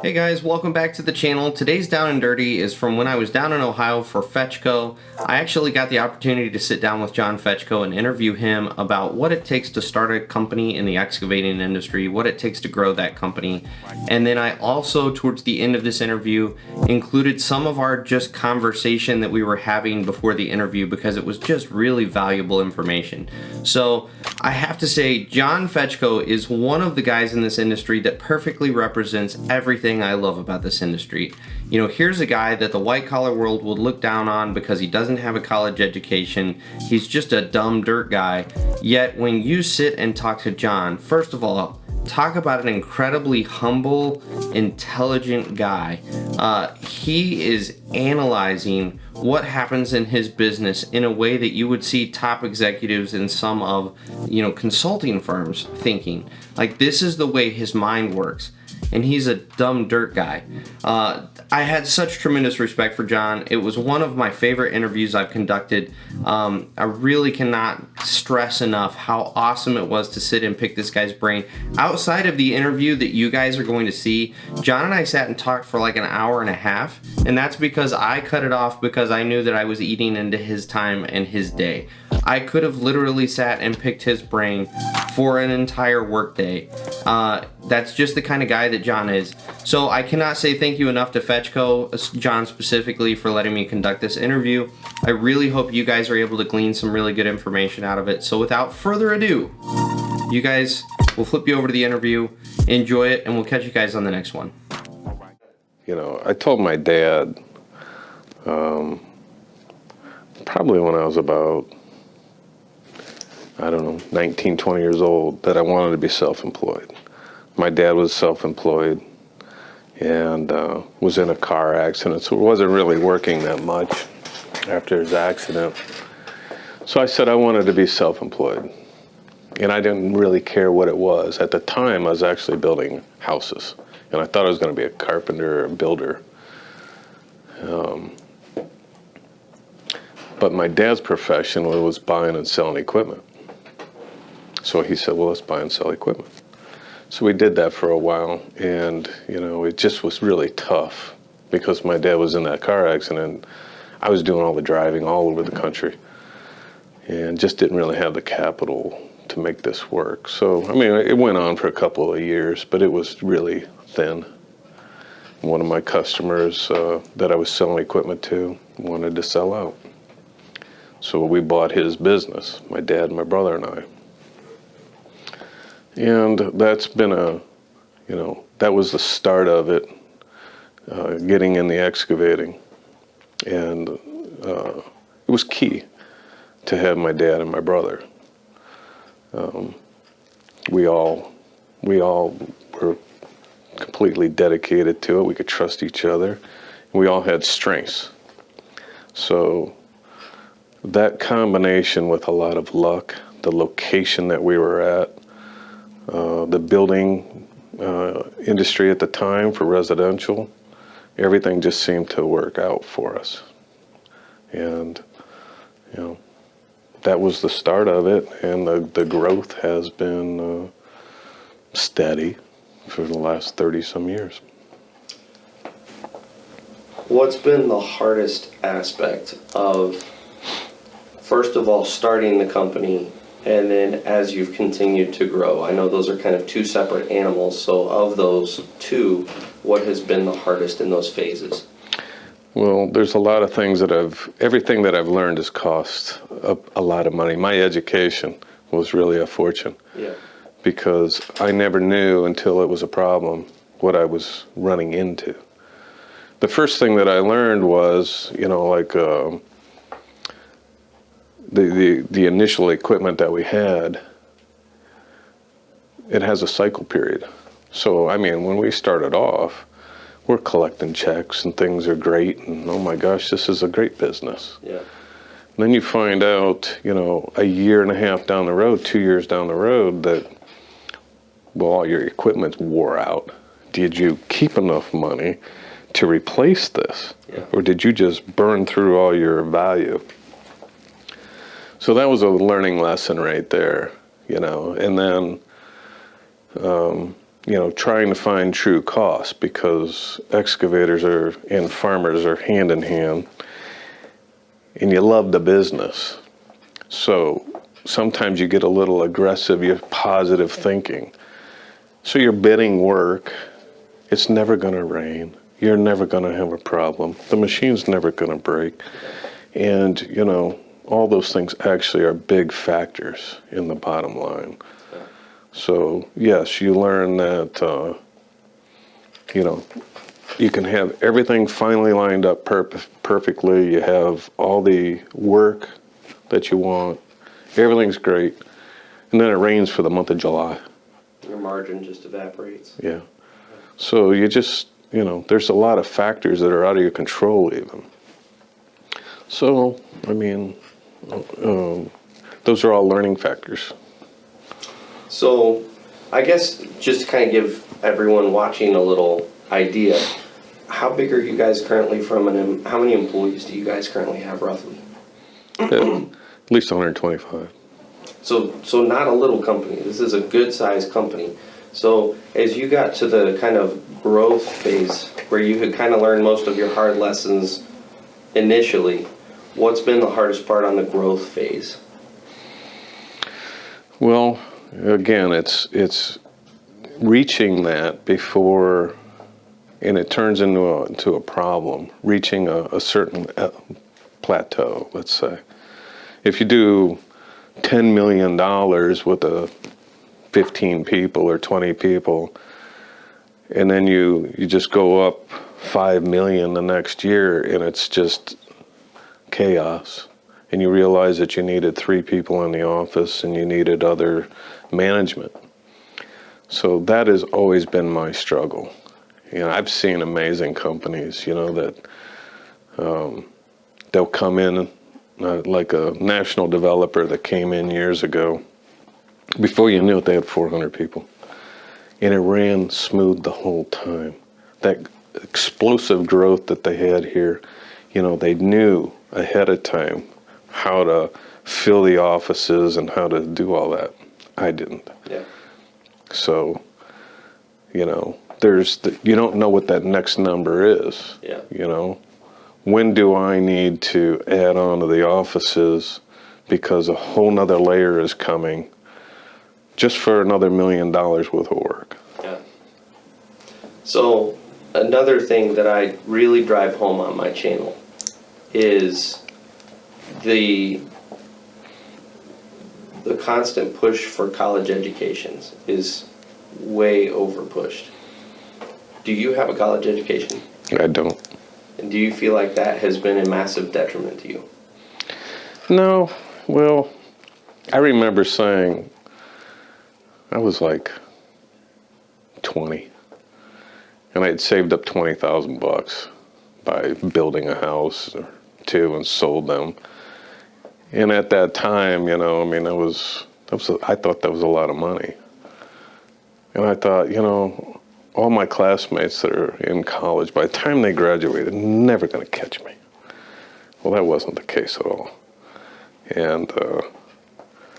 Hey guys, welcome back to the channel. Today's Down and Dirty is from when I was down in Ohio for Fetchco. I actually got the opportunity to sit down with John Fetchco and interview him about what it takes to start a company in the excavating industry, what it takes to grow that company. And then I also, towards the end of this interview, included some of our just conversation that we were having before the interview because it was just really valuable information. So I have to say, John Fetchco is one of the guys in this industry that perfectly represents everything I love about this industry. You know, here's a guy that the white collar world would look down on because he doesn't have a college education. He's just a dumb dirt guy. Yet when you sit and talk to John, first of all, talk about an incredibly humble, intelligent guy. He is analyzing what happens in his business in a way that you would see top executives in some of, consulting firms thinking. Like, this is the way his mind works. And he's a dumb dirt guy. I had such tremendous respect for John. It was one of my favorite interviews I've conducted. I really cannot stress enough how awesome it was to sit and pick this guy's brain. Outside of the interview that you guys are going to see, John and I sat and talked for like an hour and a half, and that's because I cut it off because I knew that I was eating into his time and his day. I could have literally sat and picked his brain for an entire workday. That's just the kind of guy that John is. So I cannot say thank you enough to Fetchco, John specifically, for letting me conduct this interview. I really hope you guys are able to glean some really good information out of it. So without further ado, you guys, we'll flip you over to the interview. Enjoy it, and we'll catch you guys on the next one. You know, I told my dad, probably when I was about, 19, 20 years old, that I wanted to be self-employed. My dad was self-employed and was in a car accident, so wasn't really working that much after his accident. So I said I wanted to be self-employed, and I didn't really care what it was. At the time, I was actually building houses, and I thought I was going to be a carpenter or a builder. But my dad's profession was buying and selling equipment. So he said, well, let's buy and sell equipment. So we did that for a while, and, it just was really tough because my dad was in that car accident. I was doing all the driving all over the country and just didn't really have the capital to make this work. So, it went on for a couple of years, but it was really thin. One of my customers that I was selling equipment to wanted to sell out. So we bought his business, my dad, my brother, and I. And that's been that was the start of it, getting in the excavating. And it was key to have my dad and my brother. We all were completely dedicated to it. We could trust each other. We all had strengths. So that combination with a lot of luck, the location that we were at, the building industry at the time for residential, everything just seemed to work out for us. And, that was the start of it, and the growth has been steady for the last 30-some years. What's been the hardest aspect of, first of all, starting the company, and then as you've continued to grow? I know those are kind of two separate animals, so of those two, what has been the hardest in those phases? Well, there's a lot of things everything that I've learned has cost a lot of money. My education was really a fortune. Yeah. Because I never knew until it was a problem what I was running into. The first thing that I learned was, the initial equipment that we had, it has a cycle period. So, when we started off, we're collecting checks and things are great, and oh my gosh, this is a great business. Yeah. And then you find out, a year and a half down the road, 2 years down the road, that, well, all your equipment's wore out. Did you keep enough money to replace this? Yeah. Or did you just burn through all your value? So that was a learning lesson right there, and then trying to find true cost, because excavators and farmers are hand in hand, and you love the business. So sometimes you get a little aggressive, you have positive thinking. So you're bidding work. It's never going to rain. You're never going to have a problem. The machine's never going to break. And, all those things actually are big factors in the bottom line. So, yes, you learn that, you can have everything finally lined up perfectly. You have all the work that you want. Everything's great. And then it rains for the month of July. Your margin just evaporates. Yeah. So you just, there's a lot of factors that are out of your control even. So, those are all learning factors. So, I guess just to kind of give everyone watching a little idea, how big are you guys currently from, and how many employees do you guys currently have roughly? At least 125. So not a little company. This is a good-sized company. So as you got to the kind of growth phase where you had kind of learned most of your hard lessons initially, what's been the hardest part on the growth phase? Well, again, it's reaching that before, and it turns into a problem, reaching a certain plateau, let's say. If you do $10 million with 15 people or 20 people, and then you just go up 5 million the next year, and it's just chaos, and you realize that you needed 3 people in the office and you needed other management. So that has always been my struggle. I've seen amazing companies, that they'll come in, like a national developer that came in years ago. Before you knew it, they had 400 people. And it ran smooth the whole time. That explosive growth that they had here, they knew ahead of time how to fill the offices and how to do all that. I didn't. Yeah. So, you don't know what that next number is. Yeah. When do I need to add on to the offices because a whole nother layer is coming just for another $1 million worth of work? Yeah. So another thing that I really drive home on my channel is the constant push for college educations is way over pushed. Do you have a college education? I don't. And do you feel like that has been a massive detriment to you? No. Well, I remember saying, I was like 20, and I had saved up $20,000 by building a house or two and sold them. And at that time, I thought that was a lot of money. And I thought, all my classmates that are in college, by the time they graduated, never going to catch me. Well, that wasn't the case at all. And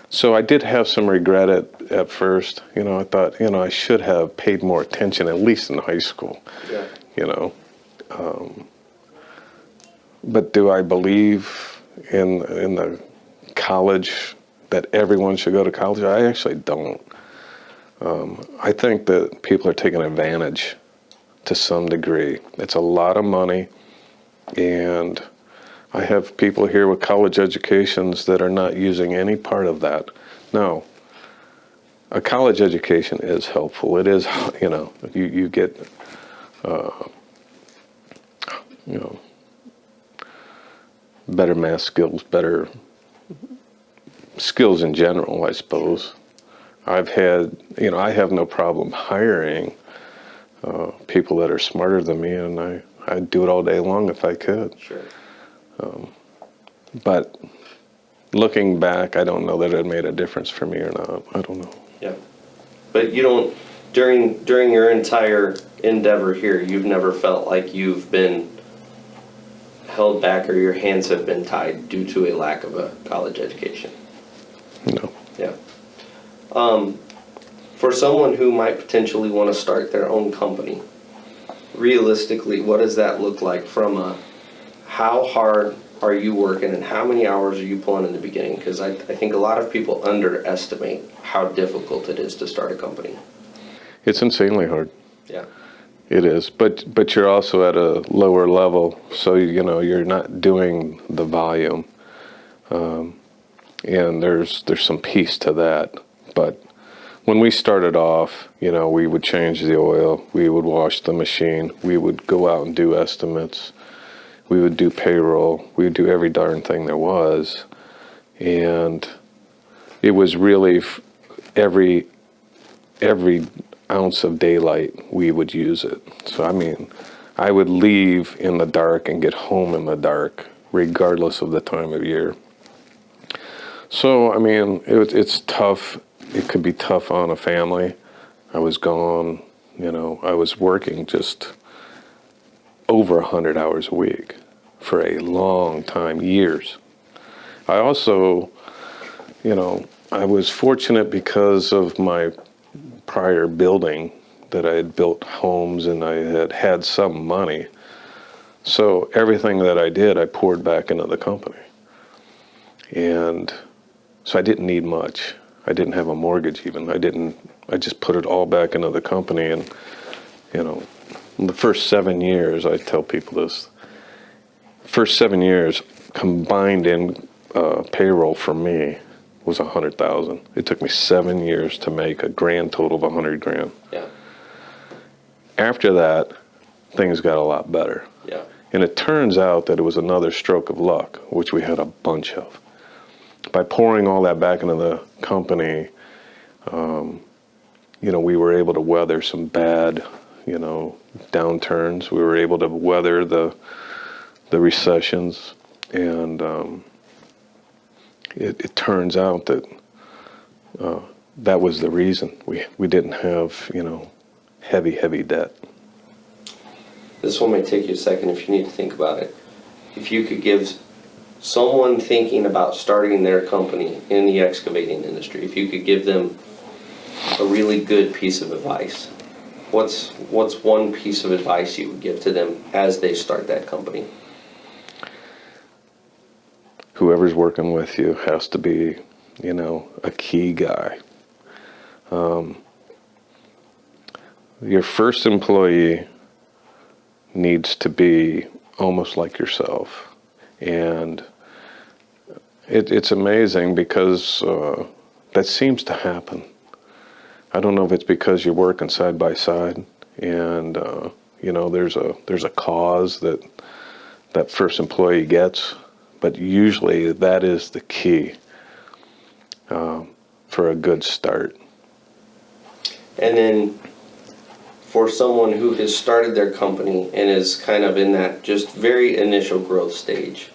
so I did have some regret at first. I thought, I should have paid more attention, at least in high school. Yeah. But do I believe in the college, that everyone should go to college? I actually don't. I think that people are taking advantage to some degree. It's a lot of money, and I have people here with college educations that are not using any part of that. No, a college education is helpful. It is, you get, better math skills, better skills in general, I suppose. I've had, I have no problem hiring people that are smarter than me, and I'd do it all day long if I could. Sure. But looking back, I don't know that it made a difference for me or not. I don't know. Yeah. But you don't, during your entire endeavor here, you've never felt like you've been held back or your hands have been tied due to a lack of a college education? No. Yeah. For someone who might potentially want to start their own company, realistically, what does that look like from a how hard are you working and how many hours are you pulling in the beginning? Because I think a lot of people underestimate how difficult it is to start a company. It's insanely hard. Yeah. It is, but you're also at a lower level, so you're not doing the volume, and there's some peace to that. But when we started off, we would change the oil, we would wash the machine, we would go out and do estimates, we would do payroll, we would do every darn thing there was, and it was really every ounce of daylight we would use it. So I would leave in the dark and get home in the dark regardless of the time of year. So it's tough. It could be tough on a family. I was gone, I was working just over 100 hours a week for a long time, years. I also, I was fortunate because of my prior building that I had built homes and I had had some money. So everything that I did, I poured back into the company. And so I didn't need much. I didn't have a mortgage even. I just put it all back into the company. And, in the first 7 years, I tell people this, first 7 years combined in payroll for me was $100,000. It took me 7 years to make a grand total of $100,000. Yeah. After that, things got a lot better. Yeah. And it turns out that it was another stroke of luck, which we had a bunch of. By pouring all that back into the company, we were able to weather some bad, downturns. We were able to weather the recessions, and it turns out that that was the reason we didn't have heavy debt. This one may take you a second if you need to think about it. If you could give someone thinking about starting their company in the excavating industry, if you could give them a really good piece of advice, what's one piece of advice you would give to them as they start that company? Whoever's working with you has to be, a key guy. Your first employee needs to be almost like yourself. And it's amazing because that seems to happen. I don't know if it's because you're working side by side and, there's a cause that first employee gets, but usually that is the key for a good start. And then for someone who has started their company and is kind of in that just very initial growth stage,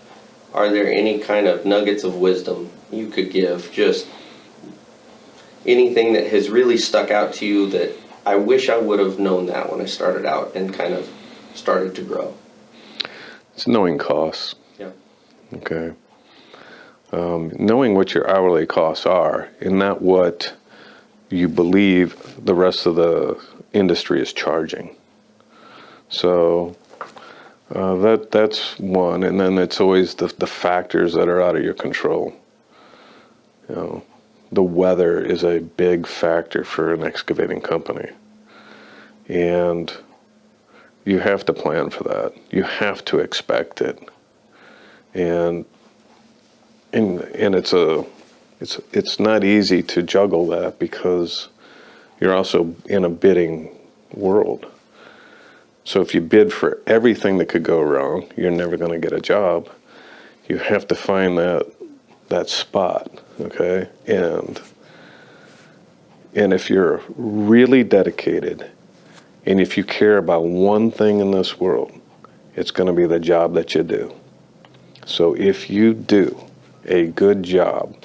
are there any kind of nuggets of wisdom you could give? Just anything that has really stuck out to you that I wish I would have known that when I started out and kind of started to grow? It's knowing costs. Yeah. Okay. Knowing what your hourly costs are and not what you believe the rest of the industry is charging. So that's one, and then it's always the factors that are out of your control. The weather is a big factor for an excavating company, and you have to plan for that. You have to expect it, and it's not easy to juggle that because you're also in a bidding world. So if you bid for everything that could go wrong, you're never going to get a job. You have to find that spot, okay? And if you're really dedicated, and if you care about one thing in this world, it's going to be the job that you do. So if you do a good job,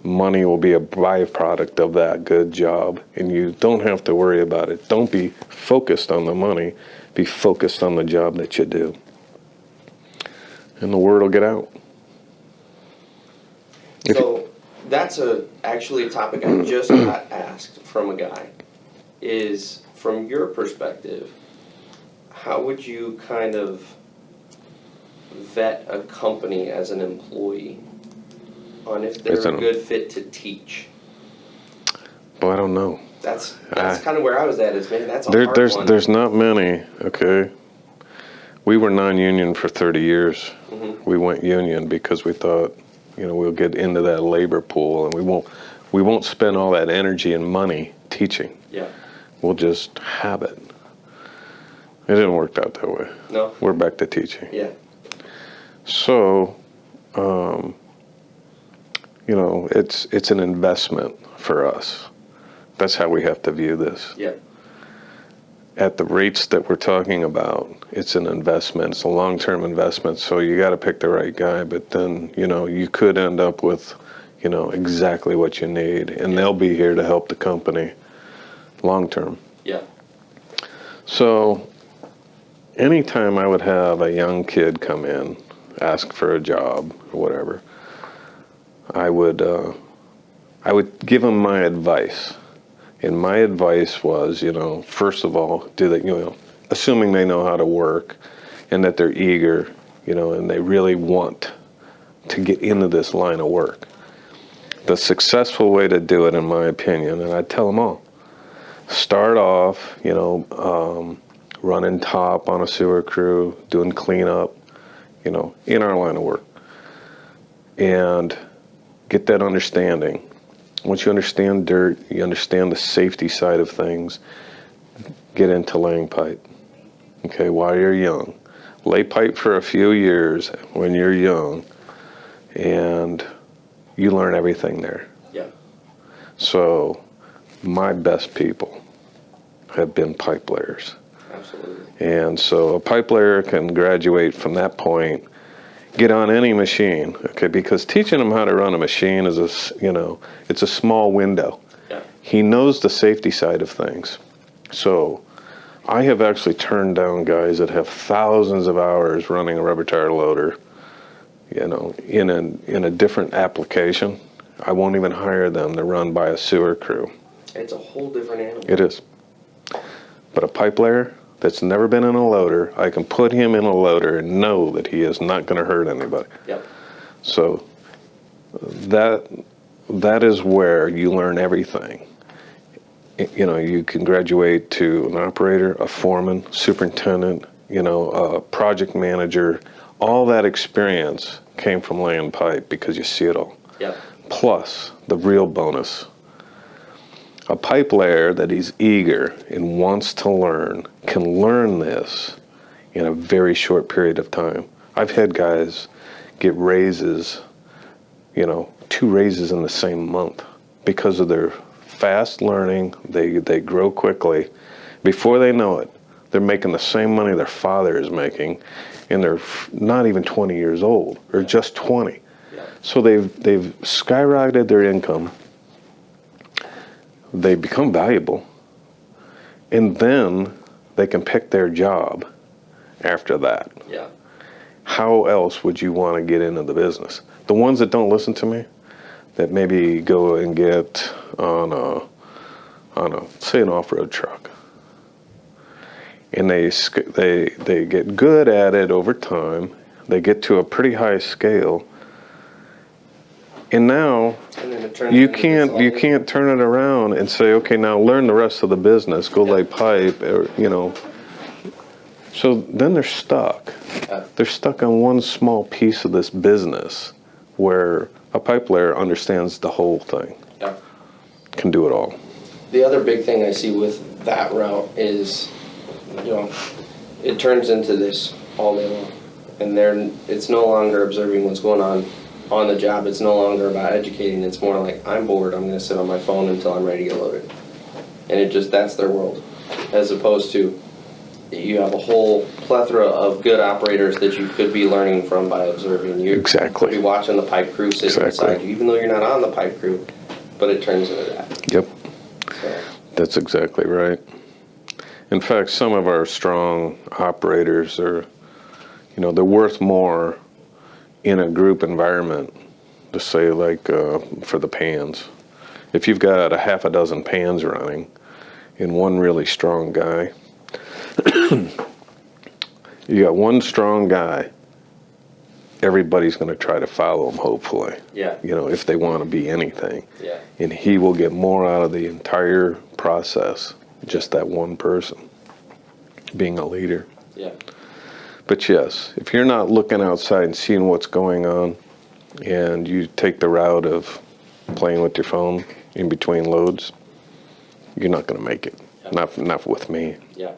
money will be a byproduct of that good job, and you don't have to worry about it. Don't be focused on the money, be focused on the job that you do. And the word will get out. So That's actually a topic I just got asked from a guy. Is from your perspective, how would you kind of vet a company as an employee on if they're a good fit to teach? Well, I don't know. That's kind of where I was at. Is man, that's a hard one. There's not many. Okay, we were non-union for 30 years. Mm-hmm. We went union because we thought, we'll get into that labor pool and we won't spend all that energy and money teaching. Yeah. We'll just have it. It didn't work out that way. No. We're back to teaching. Yeah. So, it's an investment for us. That's how we have to view this. Yeah. At the rates that we're talking about, it's an investment. It's a long-term investment. So you got to pick the right guy. But then, you could end up with, exactly what you need, and they'll be here to help the company long-term. Yeah. So, anytime I would have a young kid come in, ask for a job or whatever, I would give them my advice. And my advice was, first of all, assuming they know how to work and that they're eager, and they really want to get into this line of work. The successful way to do it, in my opinion, and I tell them all, start off, running top on a sewer crew, doing cleanup, in our line of work. And get that understanding. Once you understand dirt, you understand the safety side of things, get into laying pipe. Okay, while you're young. Lay pipe for a few years when you're young, and you learn everything there. Yeah. So, my best people have been pipe layers. Absolutely. And so a pipe layer can graduate from that point, get on any machine, okay? Because teaching them how to run a machine is it's a small window. Yeah. He knows the safety side of things. So I have actually turned down guys that have thousands of hours running a rubber tire loader, in a different application. I won't even hire them to run by a sewer crew. It's a whole different animal. It is. But a pipe layer that's never been in a loader, I can put him in a loader and know that he is not going to hurt anybody. Yep. So that is where you learn everything. You can graduate to an operator, a foreman, superintendent, a project manager. All that experience came from laying pipe because you see it all. Yep. Plus, the real bonus, a pipe layer that he's eager and wants to learn can learn this in a very short period of time. I've had guys get raises, 2 raises in the same month because of their fast learning. They grow quickly. Before they know it, they're making the same money their father is making, and they're not even 20 years old, or just 20. Yeah. So they've skyrocketed their income. They become valuable, and then they can pick their job after that. Yeah. How else would you want to get into the business? The ones that don't listen to me, that maybe go and get on a say an off-road truck, and they get good at it over time. They get to a pretty high scale. And now you can't turn it around and say, okay, now learn the rest of the business, go lay pipe, or, So then they're stuck. They're stuck on one small piece of this business where a pipe layer understands the whole thing. Yeah. Can do it all. The other big thing I see with that route is, it turns into this all day long. And it's no longer observing what's going on the job. It's no longer about educating. It's more like, I'm bored, I'm going to sit on my phone until I'm ready to get loaded. And that's their world. As opposed to, you have a whole plethora of good operators that you could be learning from by observing. You Exactly. could be watching the pipe crew sitting beside you, even though you're not on the pipe crew, but it turns into that. Yep. So. That's exactly right. In fact, some of our strong operators are, they're worth more in a group environment Just say like for the pans. If you've got a half a dozen pans running and one really strong guy, you got one strong guy, everybody's going to try to follow him, hopefully. Yeah. You know, if they want to be anything. Yeah. And he will get more out of the entire process, just that one person being a leader. Yeah. But yes, if you're not looking outside and seeing what's going on, and you take the route of playing with your phone in between loads, you're not going to make it. Yeah. Not with me. Yeah.